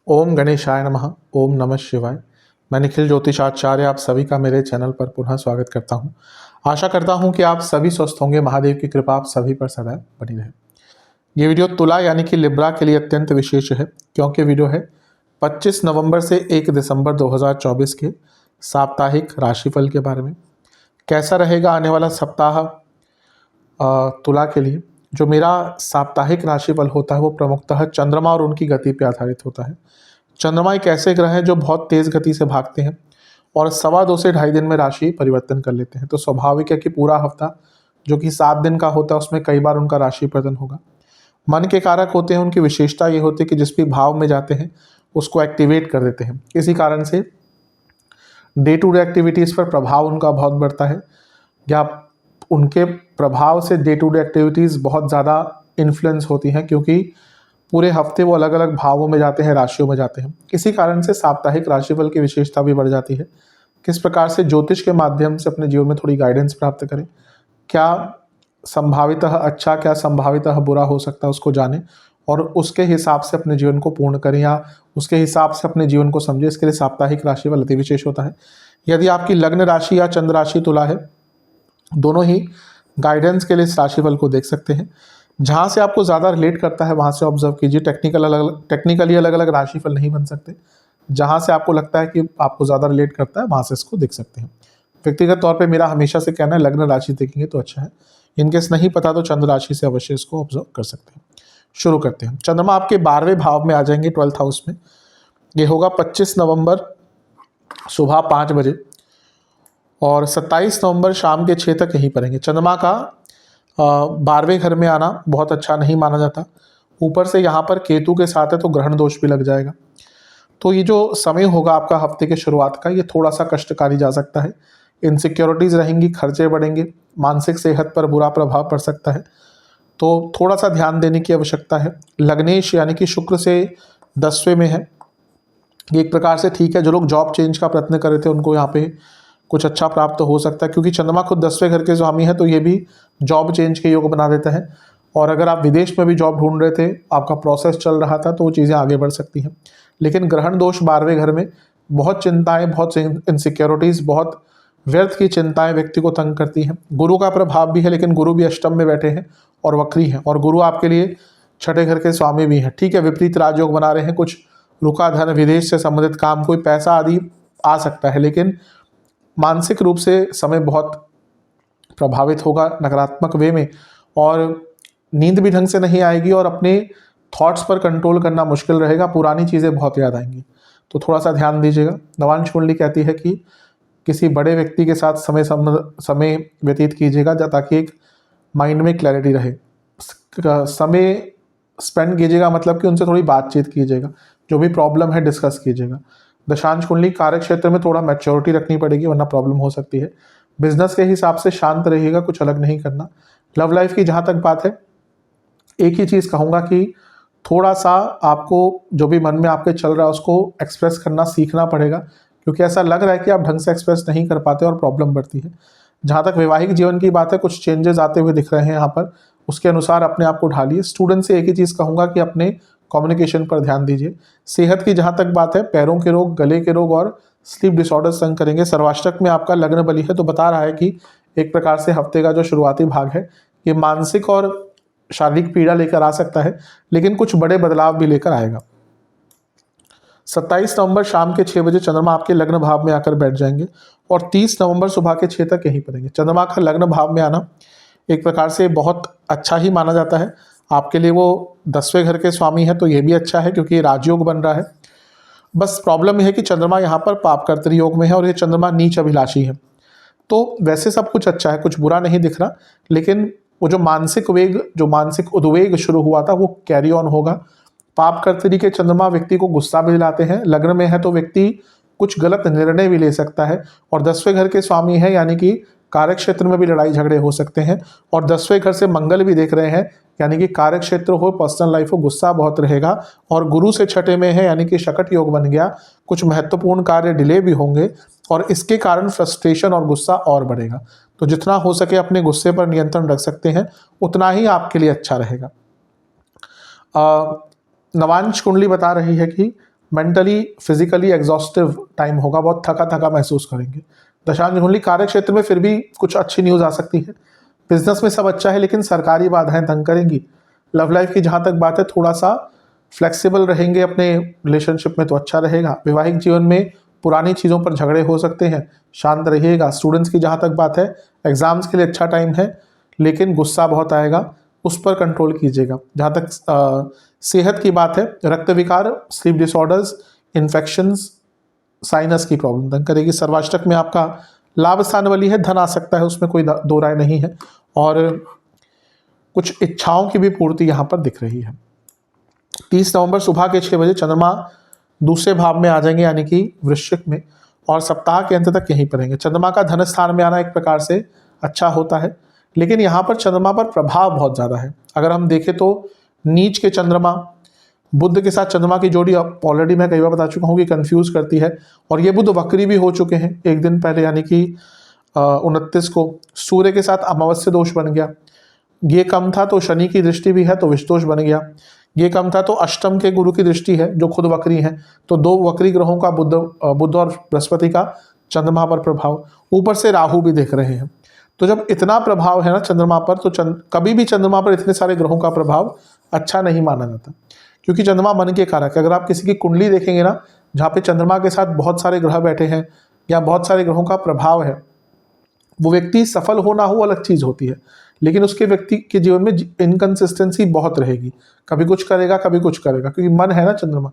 ओम गणेशाय नमः। ओम नमः शिवाय। मैं निखिल ज्योतिषाचार्य आप सभी का मेरे चैनल पर पुनः स्वागत करता हूं। आशा करता हूं कि आप सभी स्वस्थ होंगे। महादेव की कृपा आप सभी पर सदैव बनी रहे। ये वीडियो तुला यानी कि लिब्रा के लिए अत्यंत विशेष है, क्योंकि वीडियो है 25 नवंबर से 1 दिसंबर 2024 के साप्ताहिक राशिफल के बारे में। कैसा रहेगा आने वाला सप्ताह तुला के लिए। जो मेरा साप्ताहिक राशिफल होता है वो प्रमुखतः चंद्रमा और उनकी गति पर आधारित होता है। चंद्रमा एक ऐसे ग्रह हैं जो बहुत तेज गति से भागते हैं और 2.25 से 2.5 दिन में राशि परिवर्तन कर लेते हैं। तो स्वाभाविक है कि पूरा हफ्ता जो कि 7 दिन का होता है उसमें कई बार उनका राशि परिवर्तन होगा। मन के कारक होते हैं, उनकी विशेषता ये होती है कि जिस भी भाव में जाते हैं उसको एक्टिवेट कर देते हैं। इसी कारण से डे टू डे एक्टिविटीज़ पर प्रभाव उनका बहुत बढ़ता है, या उनके प्रभाव से डे टू डे एक्टिविटीज़ बहुत ज़्यादा इन्फ्लुएंस होती हैं, क्योंकि पूरे हफ्ते वो अलग अलग भावों में जाते हैं, राशियों में जाते हैं। इसी कारण से साप्ताहिक राशिफल की विशेषता भी बढ़ जाती है। किस प्रकार से ज्योतिष के माध्यम से अपने जीवन में थोड़ी गाइडेंस प्राप्त करें, क्या संभावितः अच्छा क्या संभावितः बुरा हो सकता है उसको जानें और उसके हिसाब से अपने जीवन को पूर्ण करें, या उसके हिसाब से अपने जीवन को समझें। इसके लिए साप्ताहिक राशिफल अति विशेष होता है। यदि आपकी लग्न राशि या चंद्र राशि तुला है, दोनों ही गाइडेंस के लिए इस राशिफल को देख सकते हैं। जहाँ से आपको ज़्यादा रिलेट करता है वहाँ से ऑब्जर्व कीजिए। टेक्निकली अलग अलग राशिफल नहीं बन सकते। जहाँ से आपको लगता है कि आपको ज़्यादा रिलेट करता है वहाँ से इसको देख सकते हैं। व्यक्तिगत तौर पे मेरा हमेशा से कहना है लग्न राशि देखेंगे तो अच्छा है। इनकेस नहीं पता तो चंद्र राशि से अवश्य इसको ऑब्जर्व कर सकते हैं। शुरू करते हैं। चंद्रमा आपके 12वें भाव में आ जाएंगे, 12th हाउस में। ये होगा 25 नवंबर सुबह 5 बजे और 27 नवंबर शाम के 6 तक यहीं पर रहेंगे। चंद्रमा का 12वें घर में आना बहुत अच्छा नहीं माना जाता। ऊपर से यहाँ पर केतु के साथ है तो ग्रहण दोष भी लग जाएगा। तो ये जो समय होगा आपका हफ्ते के शुरुआत का, ये थोड़ा सा कष्टकारी जा सकता है। इनसिक्योरिटीज़ रहेंगी, खर्चे बढ़ेंगे, मानसिक सेहत पर बुरा प्रभाव पड़ सकता है। तो थोड़ा सा ध्यान देने की आवश्यकता है। लग्नेश यानी कि शुक्र से 10वें में है, ये एक प्रकार से ठीक है। जो लोग जॉब चेंज का प्रयत्न कर रहे थे उनको यहाँ पे कुछ अच्छा प्राप्त हो सकता है, क्योंकि चंद्रमा खुद 10वें घर के स्वामी है तो ये भी जॉब चेंज के योग बना देता है। और अगर आप विदेश में भी जॉब ढूंढ रहे थे, आपका प्रोसेस चल रहा था, तो वो चीज़ें आगे बढ़ सकती हैं। लेकिन ग्रहण दोष 12वें घर में बहुत चिंताएं, बहुत इनसिक्योरिटीज़, बहुत व्यर्थ की चिंताएं व्यक्ति को तंग करती हैं। गुरु का प्रभाव भी है, लेकिन गुरु भी अष्टम में बैठे हैं और वक्री हैं, और गुरु आपके लिए 6ठे घर के स्वामी भी हैं। ठीक है, विपरीत राजयोग बना रहे हैं, कुछ रुका धन, विदेश से संबंधित काम, कोई पैसा आदि आ सकता है, लेकिन मानसिक रूप से समय बहुत प्रभावित होगा नकारात्मक वे में, और नींद भी ढंग से नहीं आएगी और अपने थॉट्स पर कंट्रोल करना मुश्किल रहेगा। पुरानी चीज़ें बहुत याद आएंगी, तो थोड़ा सा ध्यान दीजिएगा। नवांश कुंडली कहती है कि किसी बड़े व्यक्ति के साथ समय व्यतीत कीजिएगा, ताकि एक माइंड में क्लैरिटी रहे। समय स्पेंड कीजिएगा मतलब कि उनसे थोड़ी बातचीत कीजिएगा, जो भी प्रॉब्लम है डिस्कस कीजिएगा। दशांश कुंडली कार्य क्षेत्र में थोड़ा मैच्योरिटी रखनी पड़ेगी, वरना प्रॉब्लम हो सकती है। बिजनेस के हिसाब से शांत रहिएगा, कुछ अलग नहीं करना। लव लाइफ की जहाँ तक बात है, एक ही चीज़ कहूँगा कि थोड़ा सा आपको जो भी मन में आपके चल रहा है उसको एक्सप्रेस करना सीखना पड़ेगा, क्योंकि ऐसा लग रहा है कि आप ढंग से एक्सप्रेस नहीं कर पाते और प्रॉब्लम बढ़ती है। जहाँ तक वैवाहिक जीवन की बात है, कुछ चेंजेस आते हुए दिख रहे हैं यहाँ पर, उसके अनुसार अपने आप को ढालिए। स्टूडेंट से एक ही चीज़ कहूँगा कि अपने कम्युनिकेशन पर ध्यान दीजिए। सेहत की जहाँ तक बात है, पैरों के रोग, गले के रोग और स्लीप डिसऑर्डर्स तंग करेंगे। सर्वाष्टक में आपका लग्न बली है, तो बता रहा है कि एक प्रकार से हफ्ते का जो शुरुआती भाग है ये मानसिक और शारीरिक पीड़ा लेकर आ सकता है, लेकिन कुछ बड़े बदलाव भी लेकर आएगा। 27 नवंबर शाम के 6 बजे चंद्रमा आपके लग्न भाव में आकर बैठ जाएंगे और 30 नवंबर सुबह के 6 तक यहीं पर रहेंगे। चंद्रमा का लग्न भाव में आना एक प्रकार से बहुत अच्छा ही माना जाता है। आपके लिए वो 10वें घर के स्वामी है, तो ये भी अच्छा है क्योंकि राजयोग बन रहा है। बस प्रॉब्लम यह है कि चंद्रमा यहाँ पर पाप कर्तरी योग में है और ये चंद्रमा नीच अभिलाषी है। तो वैसे सब कुछ अच्छा है, कुछ बुरा नहीं दिख रहा, लेकिन वो जो मानसिक वेग, जो मानसिक उद्वेग शुरू हुआ था वो कैरी ऑन होगा। पाप कर्तरी के चंद्रमा व्यक्ति को गुस्सा भी दिलाते हैं। लग्न में है तो व्यक्ति कुछ गलत निर्णय भी ले सकता है, और 10वें घर के स्वामी है, यानी कि कार्य क्षेत्र में भी लड़ाई झगड़े हो सकते हैं। और 10वें घर से मंगल भी देख रहे हैं, यानी कि कार्य क्षेत्र हो, पर्सनल लाइफ हो, गुस्सा बहुत रहेगा। और गुरु से 6ठे में है, यानी कि शकट योग बन गया। कुछ महत्वपूर्ण कार्य डिले भी होंगे और इसके कारण फ्रस्ट्रेशन और गुस्सा और बढ़ेगा। तो जितना हो सके अपने गुस्से पर नियंत्रण रख सकते हैं, उतना ही आपके लिए अच्छा रहेगा। नवांश कुंडली बता रही है कि मेंटली फिजिकली एग्जॉस्टिव टाइम होगा, बहुत थका थका महसूस करेंगे। दशांश कुंडली कार्य क्षेत्र में फिर भी कुछ अच्छी न्यूज़ आ सकती है। बिजनेस में सब अच्छा है लेकिन सरकारी बाधाएं तंग करेंगी। लव लाइफ की जहाँ तक बात है थोड़ा सा फ्लेक्सिबल रहेंगे अपने रिलेशनशिप में तो अच्छा रहेगा। वैवाहिक जीवन में पुरानी चीज़ों पर झगड़े हो सकते हैं, शांत रहिएगा। स्टूडेंट्स की जहाँ तक बात है एग्जाम्स के लिए अच्छा टाइम है लेकिन गुस्सा बहुत आएगा, उस पर कंट्रोल कीजिएगा। जहाँ तक सेहत की बात है रक्त विकार, स्लीप डिसऑर्डर्स, इन्फेक्शंस, साइनस की प्रॉब्लम तंग करेगी। सर्वाष्टक में आपका लाभ स्थान वाली है, धन आ सकता है, उसमें कोई दो राय नहीं है। और कुछ इच्छाओं की भी पूर्ति यहाँ पर दिख रही है। 30 नवंबर सुबह के 6 बजे चंद्रमा दूसरे भाव में आ जाएंगे यानी कि वृश्चिक में, और सप्ताह के अंत तक यहीं पर रहेंगे। चंद्रमा का धन स्थान में आना एक प्रकार से अच्छा होता है लेकिन यहाँ पर चंद्रमा पर प्रभाव बहुत ज़्यादा है। अगर हम देखें तो नीच के चंद्रमा, बुध के साथ चंद्रमा की जोड़ी ऑलरेडी मैं कई बार बता चुका हूँ कि कंफ्यूज करती है, और ये बुध वक्री भी हो चुके हैं एक दिन पहले यानी कि 29 को। सूर्य के साथ अमावस्या दोष बन गया, ये कम था तो शनि की दृष्टि भी है तो विष दोष बन गया। ये कम था तो अष्टम के गुरु की दृष्टि है जो खुद वक्री है, तो दो वक्री ग्रहों का बुध और बृहस्पति का चंद्रमा पर प्रभाव, ऊपर से राहु भी देख रहे हैं। तो जब इतना प्रभाव है ना चंद्रमा पर, तो कभी भी चंद्रमा पर इतने सारे ग्रहों का प्रभाव अच्छा नहीं माना जाता, क्योंकि चंद्रमा मन के कारक है। अगर आप किसी की कुंडली देखेंगे ना जहाँ पे चंद्रमा के साथ बहुत सारे ग्रह बैठे हैं या बहुत सारे ग्रहों का प्रभाव है, वो व्यक्ति सफल हो ना हो अलग चीज होती है, लेकिन उसके व्यक्ति के जीवन में इनकंसिस्टेंसी बहुत रहेगी, कभी कुछ करेगा कभी कुछ करेगा, क्योंकि मन है ना चंद्रमा।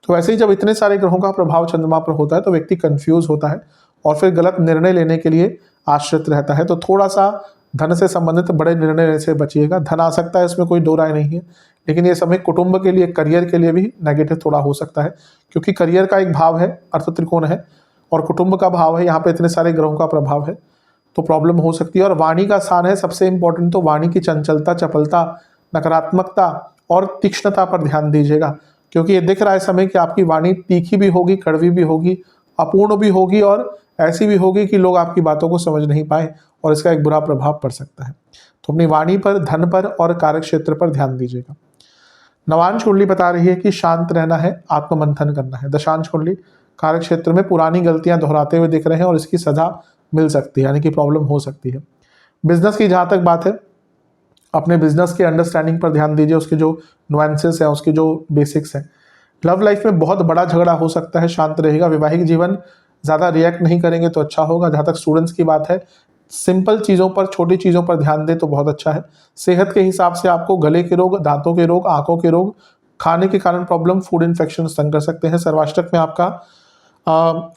तो वैसे ही जब इतने सारे ग्रहों का प्रभाव चंद्रमा पर होता है तो व्यक्ति कंफ्यूज होता है और फिर गलत निर्णय लेने के लिए आश्रित रहता है। तो थोड़ा सा धन से संबंधित बड़े निर्णय से बचिएगा। धन आ सकता है, इसमें कोई दो राय नहीं है, लेकिन ये समय कुटुंब के लिए, करियर के लिए भी नेगेटिव थोड़ा हो सकता है, क्योंकि करियर का एक भाव है, अर्थ त्रिकोण है, और कुटुंब का भाव है, यहाँ पे इतने सारे ग्रहों का प्रभाव है तो प्रॉब्लम हो सकती है। और वाणी का स्थान है सबसे इंपॉर्टेंट, तो वाणी की चंचलता, चपलता, नकारात्मकता और तीक्ष्णता पर ध्यान दीजिएगा, क्योंकि ये दिख रहा है समय कि आपकी वाणी तीखी भी होगी, कड़वी भी होगी, अपूर्ण भी होगी और ऐसी भी होगी कि लोग आपकी बातों को समझ नहीं पाए और इसका एक बुरा प्रभाव पड़ सकता है। तो अपनी वाणी पर, धन पर और कार्य क्षेत्र पर ध्यान दीजिएगा। नवांश कुंडली बता रही है कि शांत रहना है, आत्ममंथन करना है। दशांश कुंडली कार्य क्षेत्र में पुरानी गलतियां दोहराते हुए दिख रहे हैं और इसकी सजा मिल सकती है, यानी कि प्रॉब्लम हो सकती है। बिजनेस की जहाँ तक बात है, अपने बिजनेस के अंडरस्टैंडिंग पर ध्यान दीजिए, उसके जो नुआंसेस हैं, उसके जो बेसिक्स हैं। लव लाइफ में बहुत बड़ा झगड़ा हो सकता है, शांत रहेगा। वैवाहिक जीवन ज़्यादा रिएक्ट नहीं करेंगे तो अच्छा होगा। जहाँ तक स्टूडेंट्स की बात है, सिंपल चीज़ों पर, छोटी चीज़ों पर ध्यान दें तो बहुत अच्छा है। सेहत के हिसाब से आपको गले के रोग, दांतों के रोग, आंखों के रोग, खाने के कारण प्रॉब्लम, फूड इन्फेक्शन तंग कर सकते हैं। सर्वाष्टक में आपका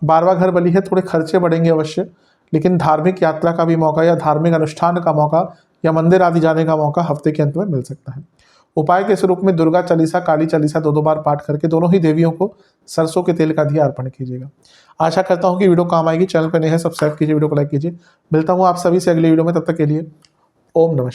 12वां घर बली है, थोड़े खर्चे बढ़ेंगे अवश्य, लेकिन धार्मिक यात्रा का भी मौका या धार्मिक अनुष्ठान का मौका या मंदिर आदि जाने का मौका हफ्ते के अंत में मिल सकता है। उपाय के स्वरूप में दुर्गा चालीसा, काली चालीसा 2-2 बार पाठ करके दोनों ही देवियों को सरसों के तेल का दिया अर्पण कीजिएगा। आशा करता हूँ कि वीडियो काम आएगी। चैनल पर नए हैं, सब्सक्राइब कीजिए, वीडियो को लाइक कीजिए। मिलता हूँ आप सभी से अगली वीडियो में, तब तक के लिए ओम नमः।